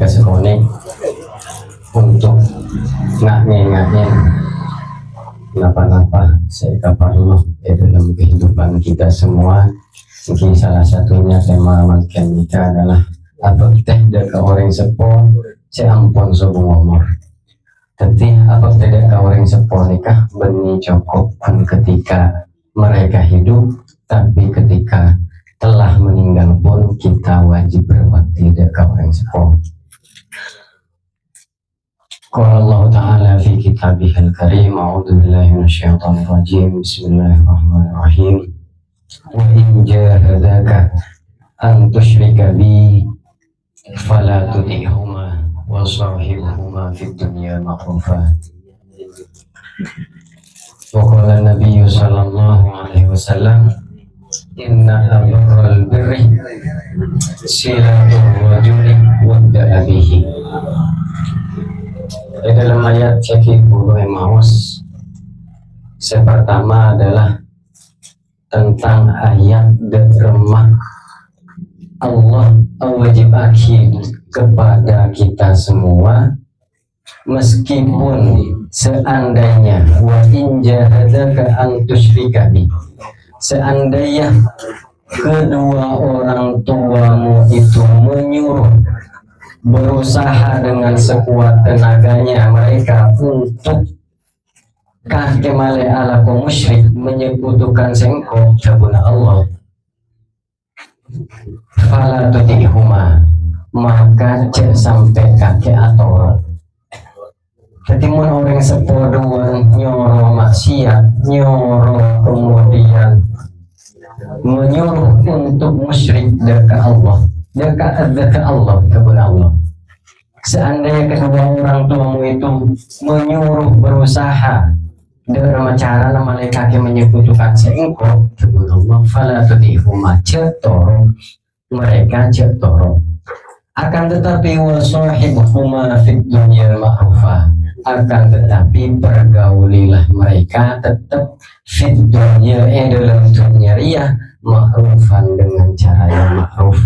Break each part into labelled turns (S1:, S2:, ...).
S1: sekonik untuk ngagen napa-napa seikaparullah dalam kehidupan kita semua. Mungkin salah satunya tema makan kita adalah apa teh deka orang sepo seampun sobung umur. Tapi apa teh deka orang sepo nikah benih cukup pun ketika mereka hidup, tapi ketika telah meninggal pun kita wajib berbakti deka orang sepo. Qala Allah Ta'ala fi kitabihil karim, a'udzu billahi minasyaitonir rajim, bismillahirrahmanirrahim. Wa in jahadaka an tusyrika bi fala tuti'huma wa sahibhuma fid dunya ma'rufa. Wa qala Nabi sallallahu alaihi wasallam, inna abarral birri silatul rajuli wadda abihi. Di dalam ayat Syekh Ibnu Maus pertama adalah tentang ayat remah Allah wajib akid kepada kita semua, meskipun seandainya wa in jahadaka an tusyrika bi, seandainya kedua orang tuamu itu menyuruh, berusaha dengan sekuat tenaganya mereka untuk kemale ala kaum musyrik, menyekutukan sengkok sabuna Allah, fala tutihuma, maka cek sampai kaki atau ketimun orang sepodoan nyoro maksiat, nyoro kemudian menyuruh untuk musyrik dekat Allah, dekat Allah kepada Allah. Seandainya kedua orang tuamu itu menyuruh, berusaha dengan cara mereka menyekutukan seengkau kepada Allah, fala tutihuma, cetoro mereka cetoro. Akan tetapi wasahibhuma fid dunya ma'rufa, akan tetapi pergaulilah mereka tetap fid dunya, dalam dunia ria, ma'rufan, dengan cara yang ma'ruf.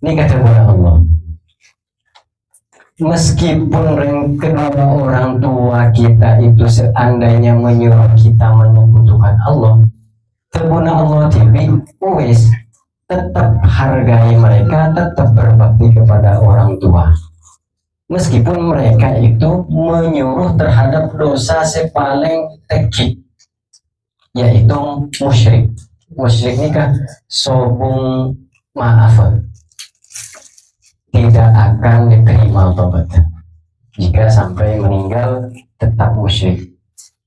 S1: Ini kata Allah, meskipun kedua orang tua kita itu seandainya menyuruh kita menyekutukan Allah, kepada Allah TV, wis tetap hargai mereka, tetap berbakti kepada orang tua, meskipun mereka itu menyuruh terhadap dosa paling tekik, yaitu musyrik. Musyrik ini kan sobung maaf, tidak akan diterima tobatnya jika sampai meninggal tetap musyrik,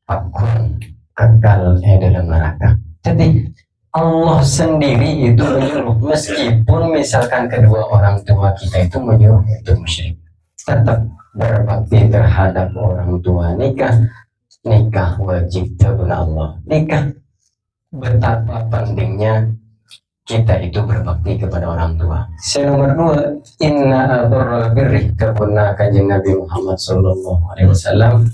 S1: akun kekal dalam neraka. Jadi Allah sendiri itu menyuruh, meskipun misalkan kedua orang tua kita itu menyuruh itu musyrik, tetap berbakti terhadap orang tua. Nikah wajib kepada Allah. Nikah, betapa pentingnya kita itu berbakti kepada orang tua. Nomor 2, inna abarral birri, kepada kanjeng Nabi Muhammad sallallahu alaihi wasallam,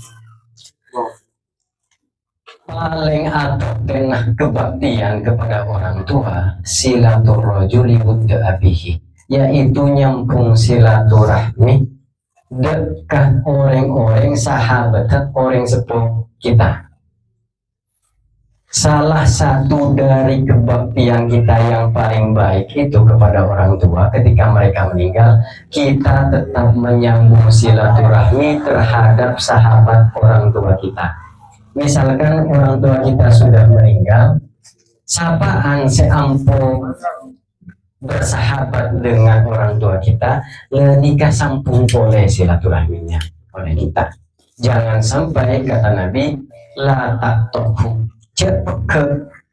S1: paling atau tenah kebaktian kepada orang tua silatur rajuli wudda abihi, yaitu nyambung silaturahmi dekat orang-orang sahabat, orang sepuh kita. Salah satu dari kebaktian kita yang paling baik itu kepada orang tua ketika mereka meninggal, kita tetap menyambung silaturahmi terhadap sahabat orang tua kita. Misalkan orang tua kita sudah meninggal, sapaan seampun bersahabat dengan orang tua kita, nikah sampung boleh silaturahminya oleh kita. Jangan sampai kata Nabi, la taktohu,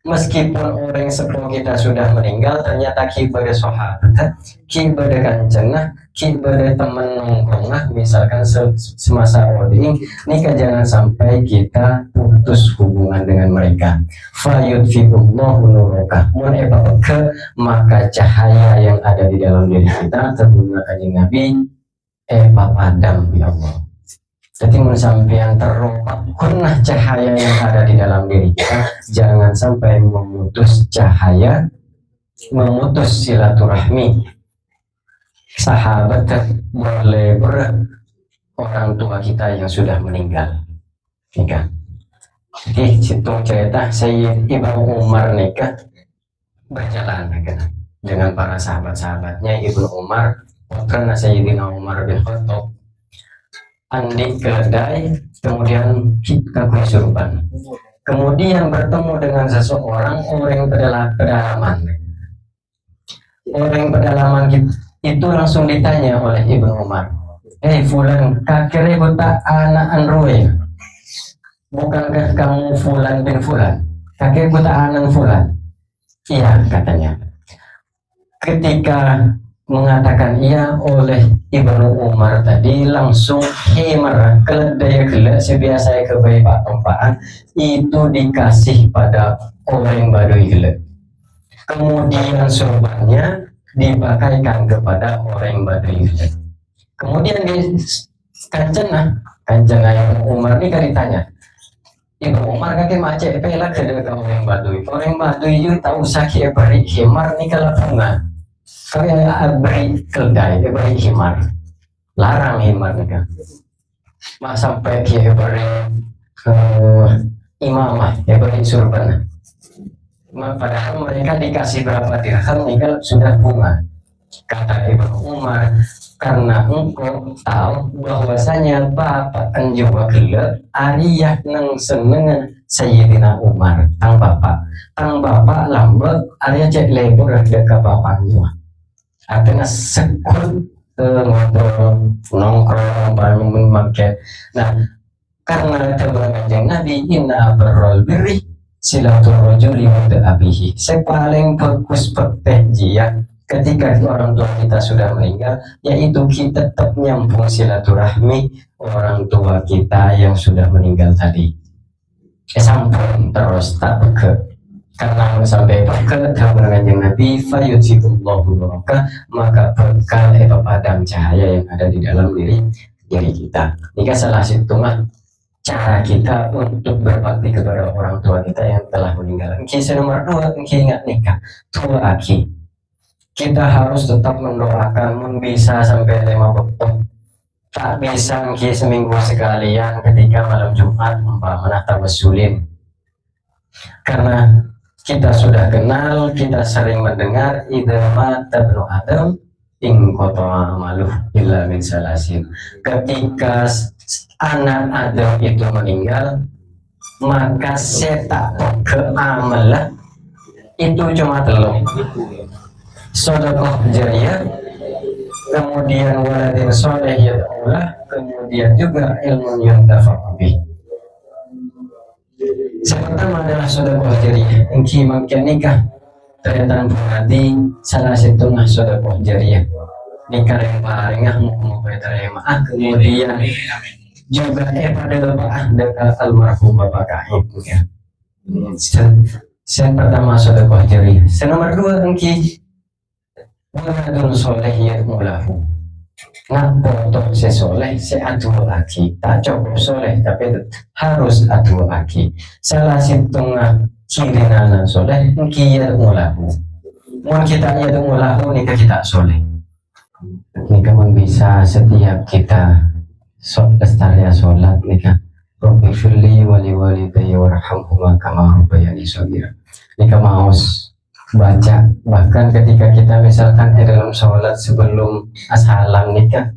S1: meskipun orang sepuh kita sudah meninggal, ternyata kibada sahabat, kibada kancenah, kibada teman nongkrongah, misalkan semasa oding, nikah jangan sampai kita putus hubungan dengan mereka. Fayudfiqullahu nuraka, maka cahaya yang ada di dalam diri kita, tentunya kanjeng Nabi, padam ya Allah. Jadi sampai terlupa kunah cahaya yang ada di dalam diri kita, jangan sampai memutus cahaya, memutus silaturahmi. sahabat boleh orang tua kita yang sudah meninggal nikah. Jadi situ cerita Sayyid Ibnu Umar nikah berjalan dengan para sahabat-sahabatnya. Ibnu Umar karena Sayyidina Umar bin Khattab andi keledai, kemudian kita kesurupan, kemudian bertemu dengan seseorang orang pedalaman. Orang pedalaman itu langsung ditanya oleh Ibnu Umar, fulan kakek buta anak Android, bukankah kamu fulan bin fulan? Kakek buta anak fulan. Iya, katanya. Ketika mengatakan iya oleh Ibnu Umar tadi, langsung himar keledai gelak sebiasa kebaik tempaan itu dikasih pada orang Baduy gelak. Kemudian sorbannya dipakaikan kepada orang Baduy gelak. Kemudian di kanjeng Ibnu Umar ini kan ditanya, Ibnu Umar kakek macet pelak ke orang Baduy. Orang Baduy itu tahu sakit beri himar ni kalau bunga. Kaya beri keledai, beri himar, larang himar kan. Mak sampai dia beri imamah, beri surban. Padahal mereka dikasih berapa dirham, tinggal sudah bunga. Kata Ibnu Umar, karena engkau tahu bahwasanya bapak juga gelap, ariyah nang senengan Sayyidina Umar, tang bapak lambat, ariyah cek lebur dekat bapak juga. Artinya sekut ngobrol nongkrong bareng memakai. Nah, karena tebaran kanjeng Nabi inna berrol biri silaturrojuli wa abihi. Sepaling bagus bertehjiah ketika orang tua kita sudah meninggal, yaitu kita tetap nyambung silaturahmi orang tua kita yang sudah meninggal tadi. Sampun terus tak beke. Karena sampai berkat dengan kanjeng Nabi fayudzilullahu baraka, maka berkah padam cahaya yang ada di dalam diri kita. Ini salah satu cara kita untuk berbakti kepada orang tua kita yang telah meninggal. Kisah nomor 2, ingat nikah tua aki. Kita harus tetap mendoakan, bisa sampai 5 waktu. Tak bisa seminggu sekalian ketika malam Jumat umpamanya tawassulin. Karena kita sudah kenal, kita sering mendengar idza mata ibnu Adam in qata'a amaluh illa min salasin. Ketika anak Adam itu meninggal, maka setak keamalan itu cuma telung. Sedekah jariyah, kemudian waladin soleh yad'ulah, kemudian juga ilmu yang tafaqih. Yang pertama adalah sedekah jariyah. Engki makin nikah ternyata berarti salah satu sedekah jariyah. Nikah yang paling mau terima. Kemudian juga pada bapak dekat almarhum bapak kahim ya. Yang pertama sedekah jariyah. Yang nomor 2 engki waladun soleh yad'ulahu. Untuk sesoleh adu lagi, tak cukup soleh tapi harus adu lagi. Salah satu ciri nana soleh kia mulahu. Mau kita ya mulahu nikah kita soleh. Nikah bisa setiap kita lestari sholat nikah. Rabbi firli wali walidayya warhamhuma kama rabbayani shaghira. Nikah maus baca, bahkan ketika kita misalkan di dalam sholat sebelum ashalam nikah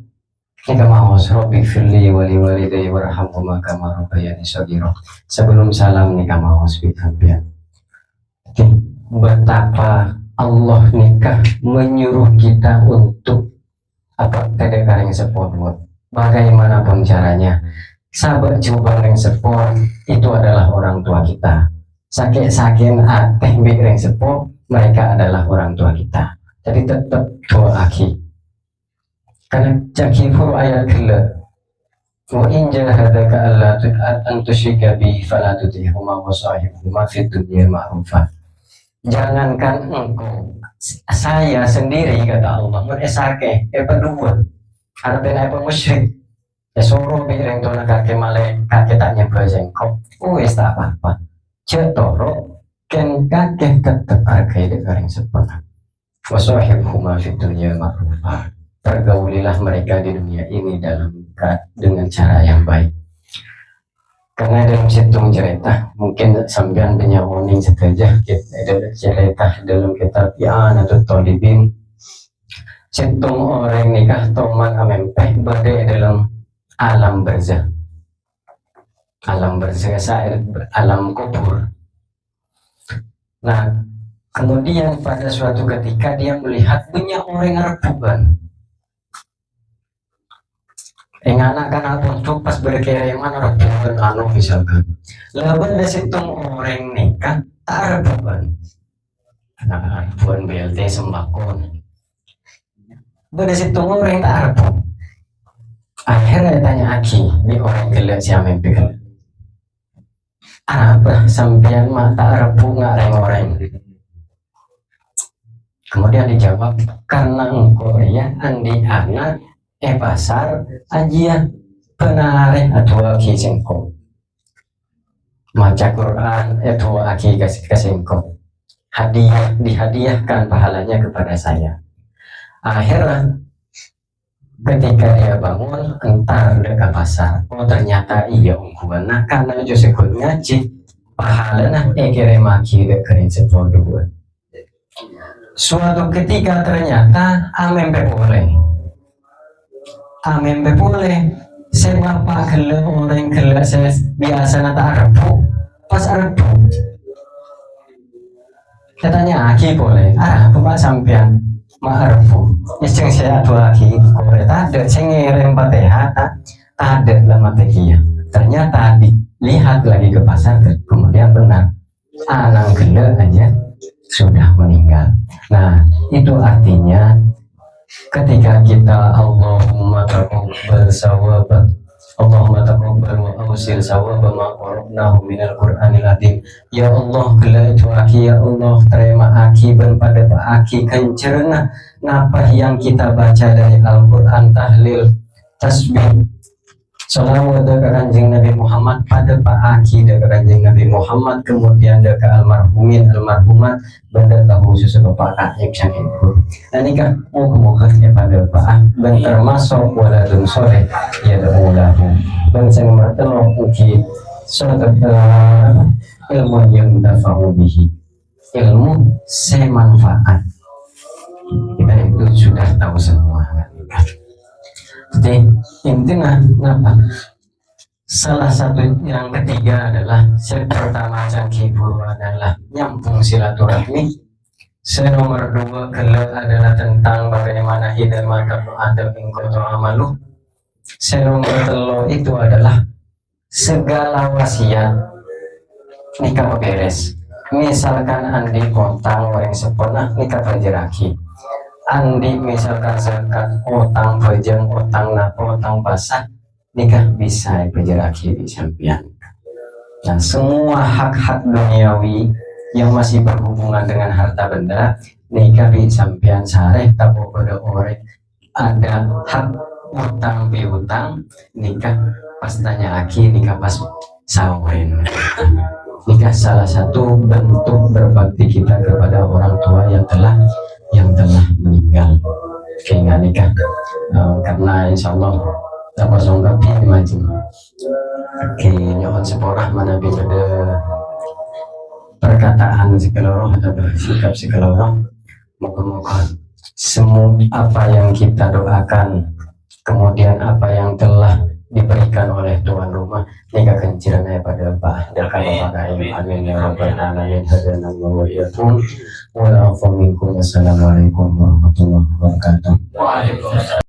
S1: mau Rabbi firli wali walidayya warhamhuma kama rabbayani shaghira. Sebelum salam nikah mau bitambian. Betapa Allah nikah menyuruh kita untuk apa kedekatan yang sepuluh. Bagaimanapun caranya, sahabat coba yang sepuluh itu adalah orang tua kita. Sakit-sakit ateh yang sepuluh, mereka adalah orang tua kita. Jadi tetap doa aki. Karena jakifur ayat gila. Wa in jahadaka alla an tusyrika bi fala tutihuma wa sahibhuma fid dunya ma'rufa. Jangankan engkau, saya sendiri kata Allah menesake berdua. Artinya apa musyrik. Suruh bilang tona kakek malek kakek tak nyembah jengkok. Wis tak apa-apa. Cetoro ken kakek tetap hargai dengan yang sepenuhnya. Wa sahibhuma fid dunya ma'rufa. pergaulilah mereka di dunia ini dengan cara yang baik. Karena dalam situng cerita mungkin sampean punya warning saja ada cerita dalam kitab I'anatul Talibin situng orang nikah toman amempeh badai dalam alam barzah, alam barzah alam kubur. Nah kemudian pada suatu ketika dia melihat punya orang rebukan. Anak kan aku pas berkiriman rebukan anu misalkan. Laban dari situng orang nikah tak rebukan. Nah rebukan BLT sembako. Pada situng orang tak rebu. Akhirnya tanya Aki, ini orang gelap siapa yang pikir? Apa sampean mah tak rebu nggak orang? Kemudian dijawab karena engkau ya andi anak pasar ajian penareh atau aki sengko maca Quran atau aki kasengko hadiah dihadiahkan pahalanya kepada saya. Akhirnya ketika dia bangun entar dekat pasar, oh ternyata iya ungguan nah karena jo sekut ngaji pahalanya kere maki dekerin sepuluh. Suatu ketika ternyata amempe boleh saya pak gele orang gele saya biasa nata Arabu pas Arabu katanya aki boleh bapak sampean ma Arabu iseng saya dua aki boleh ada saya ngirim Fatihah ada lama tekia ternyata dilihat lagi ke pasar kemudian benar anak gele aja sudah meninggal. Nah itu artinya ketika kita Allahumma taqabbal sawaba Allahumma taqabbal wa awsil sawaba ma qarabnahu minal Qur'anil azim. Ya Allah gela itu aki ya Allah terima aki ben pada pak aki kencerna napa yang kita baca dari Al-Qur'an tahlil tasbih salawat dekat kanjeng Nabi Muhammad pada Pak Aki dekat kanjeng Nabi Muhammad kemudian dekat almarhumin almarhumat benda tahu susu Bapak Kaib sang ibu dan nikah muka pada Pak dan termasuk waladun soleh ya daulahu dan saya mertelok uji suatu ilmu yang dafahu bihi ilmu semanfaat kita itu sudah tahu semua. Jadi intinya kenapa? Salah satu yang ketiga adalah pertama cangkibur adalah nyambung silaturahmi. Nomor dua kelak adalah tentang bagaimana hidamah ada ingkoto amalu. Nomor telu itu adalah segala wasiat nikah beres. Misalkan andi kontang orang sepernah nikah berjeraki. Andi misalkan zakat utang pejeng utang napo utang basah nikah bisa berjeraki di sampian. Nah semua hak-hak duniawi yang masih berhubungan dengan harta benda nikah di sampian sareh tapo pada orang ada hak utang piutang nikah pas tanya aki nikah pas sawen. Nikah salah satu bentuk berbakti kita kepada orang tua yang telah meninggal sehingga nikah karena insya Allah dapat songkapi maju nyohon seporah mana bisa perkataan sekeloroh atau sikap sekeloroh moga-moga semua apa yang kita doakan kemudian apa yang telah diberikan oleh tuan rumah nikah kencirannya pada Pak dan kalau pakai amin ya rabbal alamin hadana wa iyyakum wa afa minkum. Assalamualaikum warahmatullahi wabarakatuh.